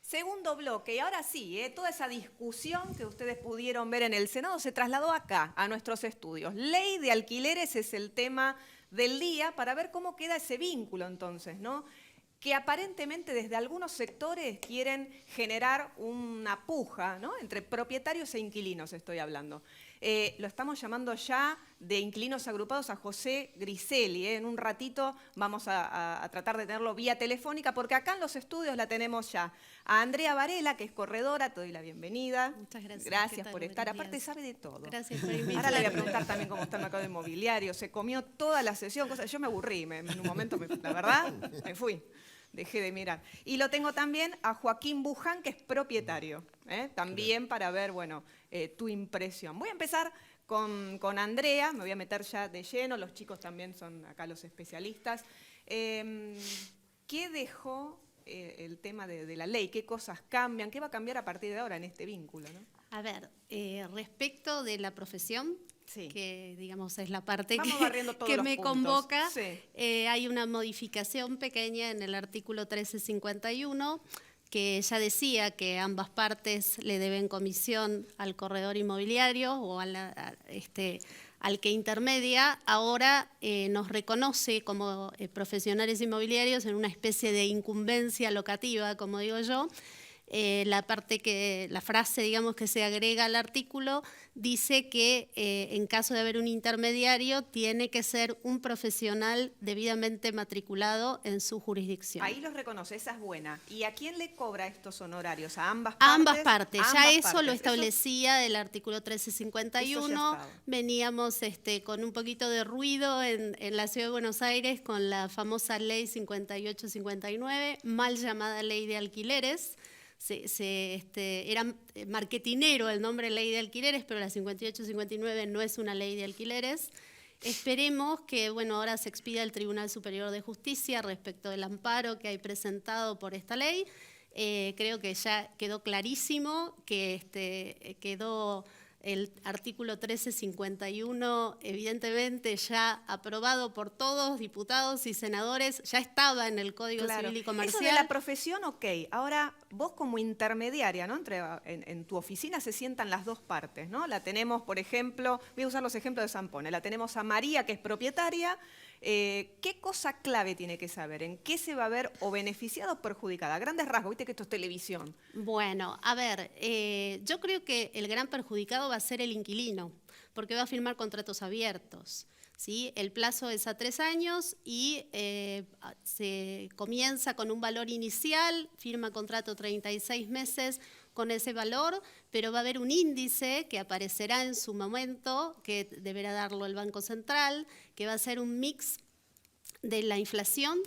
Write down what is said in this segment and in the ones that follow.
Segundo bloque, y ahora sí, toda esa discusión que ustedes pudieron ver en el Senado se trasladó acá, a nuestros estudios. Ley de alquileres es el tema del día para ver cómo queda ese vínculo entonces, ¿no? Que aparentemente desde algunos sectores quieren generar una puja, ¿no? Entre propietarios e inquilinos estoy hablando. Lo estamos llamando ya de inquilinos agrupados a José Griselli. En un ratito vamos a tratar de tenerlo vía telefónica, porque acá en los estudios la tenemos ya. A Andrea Varela, que es corredora, te doy la bienvenida. Muchas gracias. Gracias por estar. Aparte sabe de todo. Gracias por invitarme. Ahora le voy a preguntar también cómo está el mercado inmobiliario. Se comió toda la sesión, yo me aburrí, en un momento, la verdad, me fui. Dejé de mirar. Y lo tengo también a Joaquín Buján, que es propietario, también para ver, bueno, tu impresión. Voy a empezar con Andrea, me voy a meter ya de lleno, los chicos también son acá los especialistas. ¿Qué dejó el tema de la ley? ¿Qué cosas cambian? ¿Qué va a cambiar a partir de ahora en este vínculo, ¿no? A ver, respecto de la profesión, sí, que digamos es la parte que me convoca, sí. Hay una modificación pequeña en el artículo 1351 que ya decía que ambas partes le deben comisión al corredor inmobiliario o al que intermedia. Ahora nos reconoce como profesionales inmobiliarios en una especie de incumbencia locativa, como digo yo. La frase, digamos, que se agrega al artículo dice que en caso de haber un intermediario tiene que ser un profesional debidamente matriculado en su jurisdicción. Ahí los reconoce, esa es buena. ¿Y a quién le cobra estos honorarios? ¿A ambas partes? A ambas partes. Ya eso lo establecía el artículo 1351. Veníamos con un poquito de ruido en la Ciudad de Buenos Aires con la famosa ley 5859, mal llamada ley de alquileres. Era marketinero el nombre ley de alquileres, pero la 5859 no es una ley de alquileres. Esperemos que ahora se expida el Tribunal Superior de Justicia respecto del amparo que hay presentado por esta ley. Creo que ya quedó clarísimo que quedó el artículo 1351 evidentemente ya aprobado por todos, diputados y senadores, ya estaba en el Código Civil y Comercial. Eso de la profesión, ok. Ahora, vos como intermediaria, ¿no? En tu oficina se sientan las dos partes, ¿no? La tenemos, por ejemplo, voy a usar los ejemplos de Sampone, la tenemos a María, que es propietaria. ¿Qué cosa clave tiene que saber? ¿En qué se va a ver o beneficiada o perjudicada? A grandes rasgos, viste que esto es televisión. Bueno, a ver, yo creo que el gran perjudicado va a ser el inquilino, porque va a firmar contratos abiertos, ¿sí? El plazo es a 3 años y se comienza con un valor inicial, firma contrato 36 meses con ese valor, pero va a haber un índice que aparecerá en su momento, que deberá darlo el Banco Central, que va a ser un mix de la inflación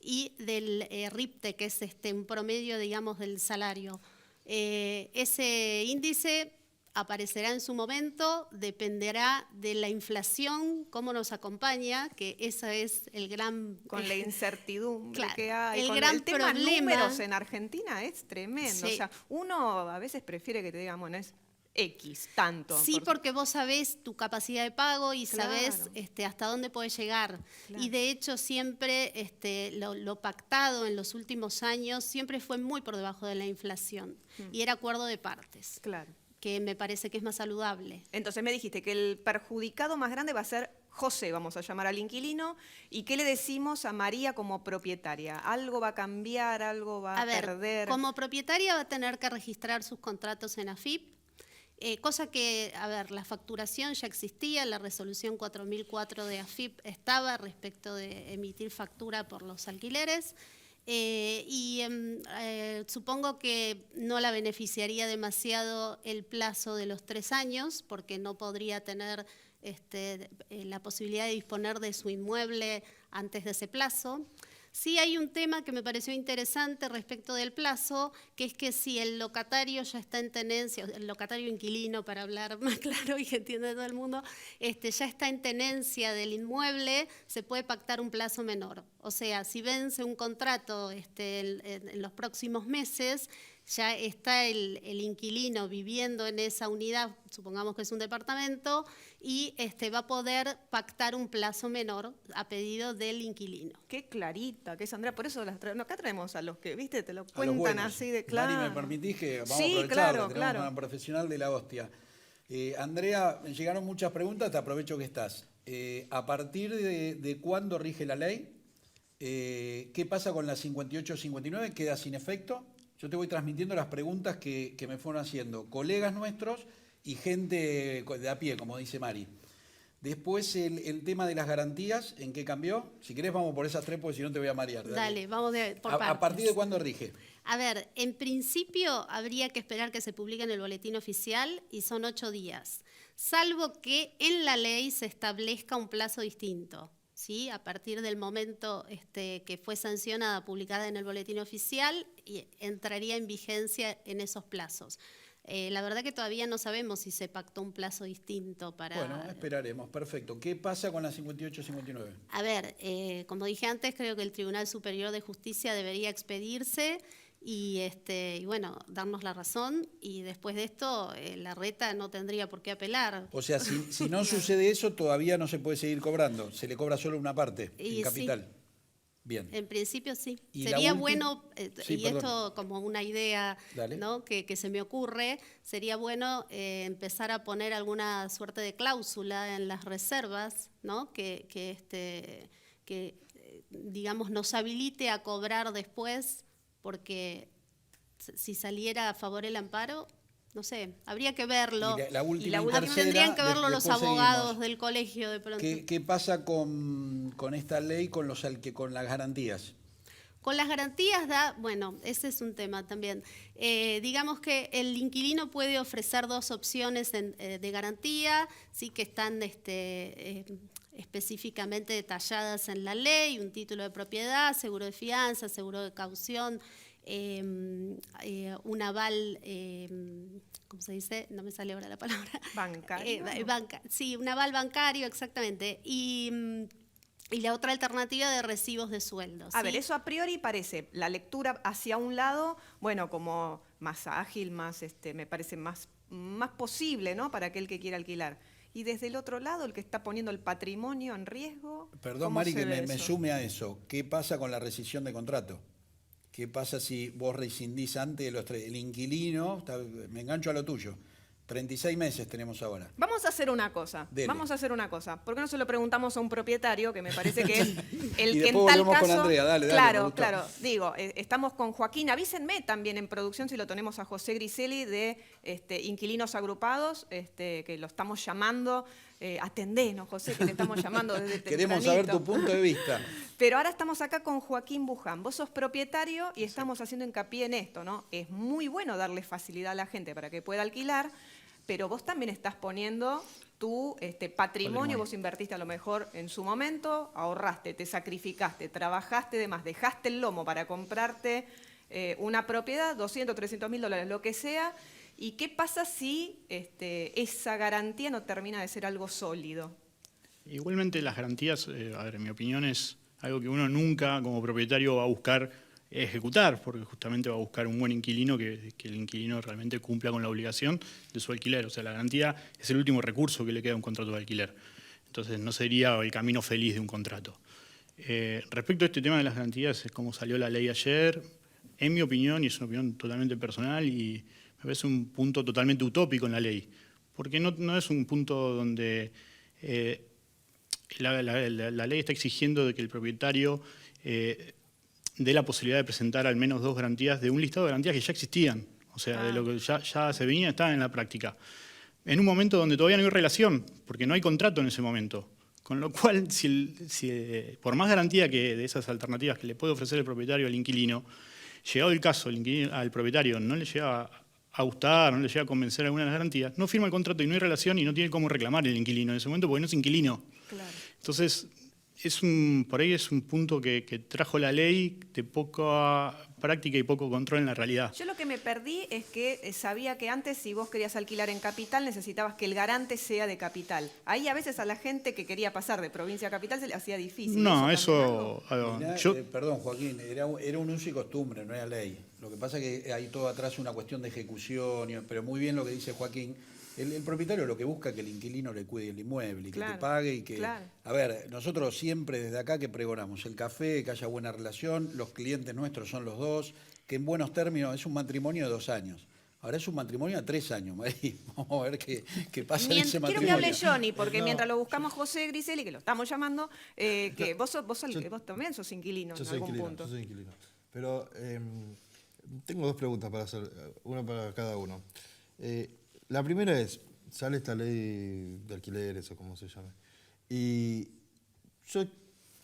y del RIPTE, que es un promedio, digamos, del salario. Ese índice aparecerá en su momento, dependerá de la inflación, cómo nos acompaña, que ese es el gran... Con la incertidumbre que hay, el gran tema problema. Números en Argentina es tremendo. Sí. O sea, uno a veces prefiere que te digan, bueno, es X, tanto. Sí, porque vos sabés tu capacidad de pago y sabés hasta dónde podés llegar. Claro. Y de hecho siempre lo pactado en los últimos años siempre fue muy por debajo de la inflación. Y era acuerdo de partes. Claro. Que me parece que es más saludable. Entonces me dijiste que el perjudicado más grande va a ser José, vamos a llamar al inquilino. ¿Y qué le decimos a María como propietaria? ¿Algo va a cambiar? ¿Algo va a perder? Como propietaria va a tener que registrar sus contratos en AFIP, cosa que, la facturación ya existía, la resolución 4004 de AFIP estaba respecto de emitir factura por los alquileres. Supongo que no la beneficiaría demasiado el plazo de los 3 años, porque no podría tener la posibilidad de disponer de su inmueble antes de ese plazo. Sí hay un tema que me pareció interesante respecto del plazo, que es que si el locatario ya está en tenencia, el locatario inquilino, para hablar más claro y que entienda todo el mundo, ya está en tenencia del inmueble, se puede pactar un plazo menor. O sea, si vence un contrato en los próximos meses, ya está el inquilino viviendo en esa unidad, supongamos que es un departamento, y va a poder pactar un plazo menor a pedido del inquilino. Qué clarita que es, Andrea, por eso acá traemos a los que, viste, te lo cuentan así de claro. Mari, ¿me permitís que vamos a aprovechar? Claro, tenemos una profesional de la hostia. Andrea, me llegaron muchas preguntas, te aprovecho que estás. ¿A partir de cuándo rige la ley? ¿Qué pasa con la 58-59? ¿Queda sin efecto? Yo te voy transmitiendo las preguntas que me fueron haciendo colegas nuestros y gente de a pie, como dice Mari. Después el tema de las garantías, ¿en qué cambió? Si querés vamos por esas tres, porque si no te voy a marear. Dale, vamos por partes. ¿A partir de cuándo rige? A ver, en principio habría que esperar que se publique en el boletín oficial y son 8 días, salvo que en la ley se establezca un plazo distinto. ¿Sí? A partir del momento que fue sancionada, publicada en el boletín oficial, y entraría en vigencia en esos plazos. La verdad que todavía no sabemos si se pactó un plazo distinto para... Bueno, esperaremos, perfecto. ¿Qué pasa con la 58-59? A ver, como dije antes, creo que el Tribunal Superior de Justicia debería expedirse y bueno, darnos la razón, y después de esto la reta no tendría por qué apelar. O sea, si no sucede eso, todavía no se puede seguir cobrando, se le cobra solo una parte en capital. Sí. Bien. En principio sí. Sería bueno, y esto como una idea, ¿no? que se me ocurre, sería bueno empezar a poner alguna suerte de cláusula en las reservas, ¿no? que digamos, nos habilite a cobrar después, porque si saliera a favor el amparo, no sé, habría que verlo. Y la última tendrían que verlo los abogados del colegio de pronto. ¿Qué pasa con esta ley, con las garantías? Con las garantías bueno, ese es un tema también. Digamos que el inquilino puede ofrecer 2 opciones de garantía, sí, que están específicamente detalladas en la ley: un título de propiedad, seguro de fianza, seguro de caución, un aval, ¿cómo se dice? No me sale ahora la palabra. Bancario. Sí, un aval bancario, exactamente. Y la otra alternativa de recibos de sueldo. A ver, eso a priori parece la lectura hacia un lado, bueno, como más ágil, más, me parece más posible, ¿no? Para aquel que quiera alquilar. Y desde el otro lado, el que está poniendo el patrimonio en riesgo. Perdón, Mari, que me sume a eso. ¿Qué pasa con la rescisión de contrato? ¿Qué pasa si vos rescindís antes el inquilino? Me engancho a lo tuyo. 36 meses tenemos ahora. Vamos a hacer una cosa. Vamos a hacer una cosa. ¿Por qué no se lo preguntamos a un propietario, que me parece que es el que en tal caso... con Andrea. Dale, claro. Digo, estamos con Joaquín. Avísenme también en producción si lo tenemos a José Griselli de Inquilinos Agrupados, que lo estamos llamando. Atendenos, José, que le estamos llamando desde tempranito. Queremos saber tu punto de vista. Pero ahora estamos acá con Joaquín Buján. Vos sos propietario y estamos haciendo hincapié en esto, ¿no? Es muy bueno darle facilidad a la gente para que pueda alquilar, pero vos también estás poniendo tu patrimonio. Vos invertiste a lo mejor en su momento, ahorraste, te sacrificaste, trabajaste de más, dejaste el lomo para comprarte una propiedad, 200, 300 mil dólares, lo que sea. ¿Y qué pasa si esa garantía no termina de ser algo sólido? Igualmente las garantías, a ver, en mi opinión, es algo que uno nunca como propietario va a buscar ejecutar, porque justamente va a buscar un buen inquilino, que el inquilino realmente cumpla con la obligación de su alquiler. O sea, la garantía es el último recurso que le queda a un contrato de alquiler. Entonces no sería el camino feliz de un contrato. Respecto a este tema de las garantías, es como salió la ley ayer, en mi opinión, y es una opinión totalmente personal, y me parece un punto totalmente utópico en la ley, porque no es un punto donde la ley está exigiendo de que el propietario dé la posibilidad de presentar al menos 2 garantías de un listado de garantías que ya existían, o sea, de lo que ya se venía, estaba en la práctica. En un momento donde todavía no hay relación, porque no hay contrato en ese momento. Con lo cual, por más garantía que de esas alternativas que le puede ofrecer el propietario al inquilino, llegado el caso, al propietario no le llega a gustar, no le llega a convencer alguna de las garantías, no firma el contrato y no hay relación y no tiene cómo reclamar el inquilino en ese momento porque no es inquilino. Claro. Entonces, por ahí es un punto que trajo la ley de poca práctica y poco control en la realidad. Yo lo que me perdí es que sabía que antes, si vos querías alquilar en capital, necesitabas que el garante sea de capital. Ahí a veces a la gente que quería pasar de provincia a capital se le hacía difícil. No, eso... Perdón, Joaquín, era un uso y costumbre, no era ley. Lo que pasa es que hay todo atrás una cuestión de ejecución, pero muy bien lo que dice Joaquín. El propietario lo que busca es que el inquilino le cuide el inmueble y que te pague y que... Claro. A ver, nosotros siempre desde acá que pregonamos el café, que haya buena relación, los clientes nuestros son los dos, que en buenos términos es un matrimonio de 2 años. Ahora es un matrimonio a 3 años, Mari. Vamos a ver qué pasa en ese matrimonio. Quiero que hable Johnny, porque mientras lo buscamos José Griseli, que lo estamos llamando, que vos también sos inquilino en algún punto. Yo soy inquilino. Pero tengo 2 preguntas para hacer, una para cada uno. La primera es, sale esta ley de alquileres o como se llame, y yo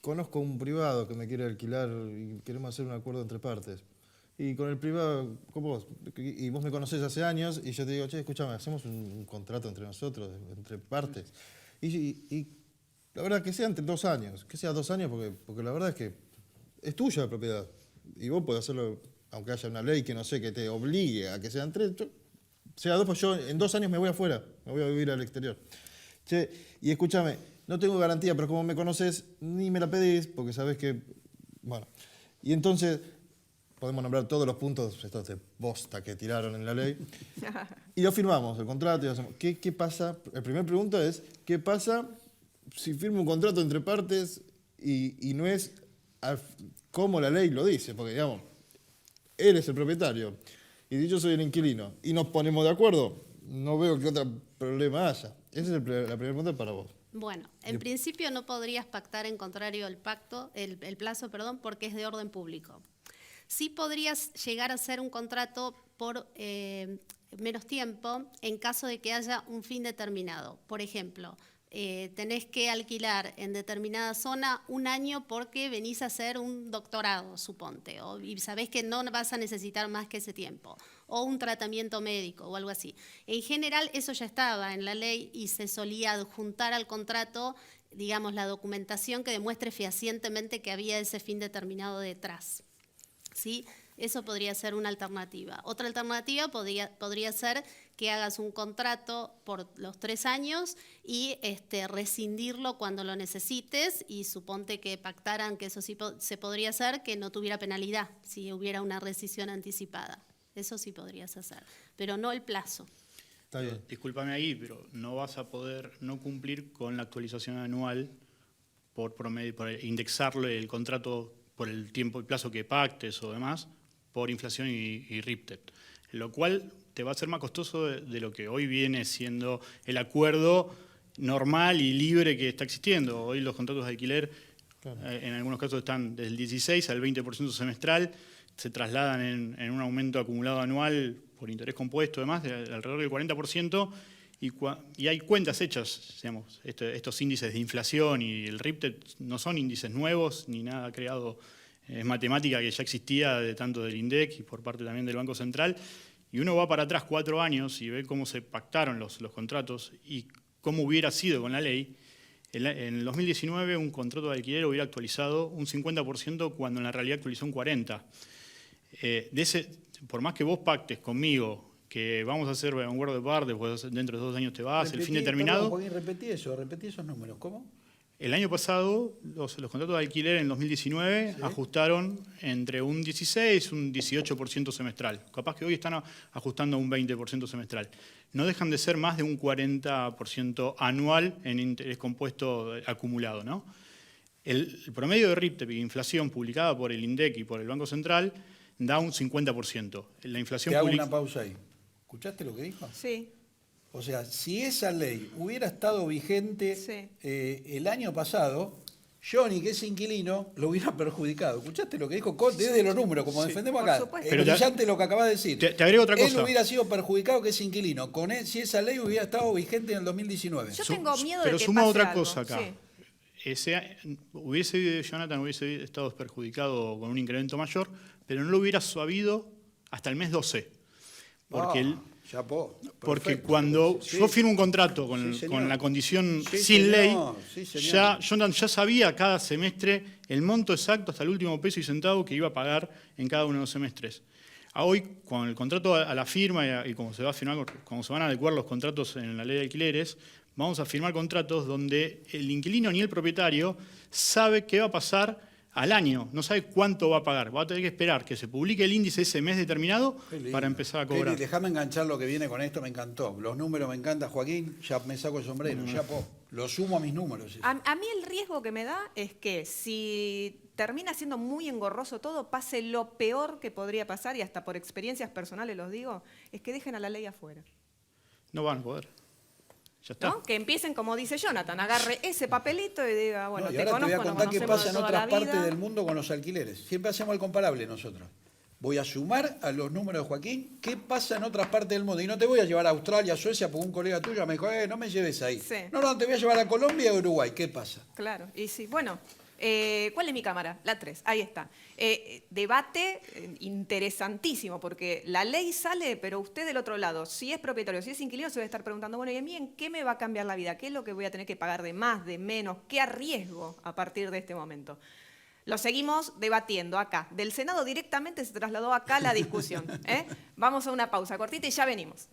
conozco un privado que me quiere alquilar y queremos hacer un acuerdo entre partes. Y con el privado, con vos, y vos me conocés hace años, y yo te digo, che, escúchame, hacemos un contrato entre nosotros, entre partes. Y la verdad que sea entre 2 años, que sea 2 años porque la verdad es que es tuya la propiedad. Y vos podés hacerlo, aunque haya una ley que no sé, que te obligue a que sean 3, sea 2, pues yo en 2 años me voy afuera, me voy a vivir al exterior. Che, y escúchame, no tengo garantía, pero como me conoces, ni me la pedís, porque sabés que, bueno. Y entonces, podemos nombrar todos los puntos estos de bosta que tiraron en la ley, y lo firmamos, el contrato, y hacemos. ¿Qué pasa? La primera pregunta es, ¿qué pasa si firmo un contrato entre partes y no es como la ley lo dice? Porque, digamos, él es el propietario y yo soy el inquilino y nos ponemos de acuerdo, no veo que otro problema haya. Esa es la primera pregunta para vos. Bueno, en principio no podrías pactar en contrario el plazo, porque es de orden público. Sí podrías llegar a hacer un contrato por menos tiempo en caso de que haya un fin determinado. Por ejemplo, tenés que alquilar en determinada zona 1 año porque venís a hacer un doctorado, suponte, y sabés que no vas a necesitar más que ese tiempo, o un tratamiento médico o algo así. En general eso ya estaba en la ley y se solía adjuntar al contrato, digamos, la documentación que demuestre fehacientemente que había ese fin determinado detrás. ¿Sí? Eso podría ser una alternativa. Otra alternativa podría ser que hagas un contrato por los 3 años y rescindirlo cuando lo necesites, y suponte que pactaran que eso sí se podría hacer, que no tuviera penalidad si hubiera una rescisión anticipada. Eso sí podrías hacer, pero no el plazo. Está bien. Discúlpame ahí, pero no vas a poder no cumplir con la actualización anual por promedio, por indexarlo el contrato por el tiempo y plazo que pactes o demás, por inflación y RIPTED, lo cual te va a ser más costoso de lo que hoy viene siendo el acuerdo normal y libre que está existiendo. Hoy los contratos de alquiler, claro, en algunos casos están del 16 al 20% semestral, se trasladan en un aumento acumulado anual por interés compuesto, además, de alrededor del 40%, y hay cuentas hechas, digamos, estos índices de inflación y el RIPTED no son índices nuevos ni nada creado. Es matemática que ya existía tanto del INDEC y por parte también del Banco Central, y uno va para atrás 4 años y ve cómo se pactaron los contratos y cómo hubiera sido con la ley. En el 2019 un contrato de alquiler hubiera actualizado un 50% cuando en la realidad actualizó un 40%. Por más que vos pactes conmigo que vamos a hacer un acuerdo de par, después dentro de 2 años te vas, el fin determinado. Joaquín, repetí esos números, ¿cómo? El año pasado, los contratos de alquiler en 2019 ajustaron entre un 16 y un 18% semestral. Capaz que hoy están ajustando a un 20% semestral. No dejan de ser más de un 40% anual en interés compuesto acumulado, ¿no? El promedio de RIPTED y inflación publicada por el INDEC y por el Banco Central da un 50%. La inflación Te hago una pausa ahí. ¿Escuchaste lo que dijo? Sí. O sea, si esa ley hubiera estado vigente el año pasado, Johnny, que es inquilino, lo hubiera perjudicado. ¿Escuchaste lo que dijo? Desde los números, como defendemos acá. Supuesto. Es brillante lo que acabas de decir. Te agrego otra cosa. Él hubiera sido perjudicado, que es inquilino. Si esa ley hubiera estado vigente en el 2019. Yo tengo miedo de pero que suma pase otra algo. cosa acá. Jonathan hubiese estado perjudicado con un incremento mayor, pero no lo hubiera sabido hasta el mes 12. Porque porque cuando yo firmo un contrato con la condición sin ley, Jonathan ya sabía cada semestre el monto exacto hasta el último peso y centavo que iba a pagar en cada uno de los semestres. Hoy, con el contrato a la firma y como se va a firmar, como se van a adecuar los contratos en la ley de alquileres, vamos a firmar contratos donde el inquilino ni el propietario sabe qué va a pasar al año, no sabe cuánto va a pagar. Va a tener que esperar que se publique el índice ese mes determinado para empezar a cobrar. Déjame enganchar lo que viene con esto, me encantó. Los números me encantan, Joaquín, ya me saco el sombrero, ya lo sumo a mis números. A mí el riesgo que me da es que si termina siendo muy engorroso todo, pase lo peor que podría pasar, y hasta por experiencias personales los digo, es que dejen a la ley afuera. No van a poder. Ya está. ¿No? Que empiecen, como dice Jonathan, agarre ese papelito y diga, bueno, y te ahora conozco, te voy a contar qué pasa en otras partes vida. del mundo con los alquileres. Siempre hacemos el comparable nosotros. Voy a sumar a los números de Joaquín qué pasa en otras partes del mundo. Y no te voy a llevar a Australia, a Suecia, porque un colega tuyo me dijo, no me lleves ahí. Sí. No, te voy a llevar a Colombia y a Uruguay. ¿Qué pasa? Claro, y sí. Bueno, ¿cuál es mi cámara? La 3, ahí está. Debate interesantísimo, porque la ley sale, pero usted del otro lado, si es propietario, si es inquilino, se va a estar preguntando, bueno, ¿y a mí en qué me va a cambiar la vida? ¿Qué es lo que voy a tener que pagar de más, de menos? ¿Qué arriesgo a partir de este momento? Lo seguimos debatiendo acá. Del Senado directamente se trasladó acá la discusión. Vamos a una pausa cortita y ya venimos.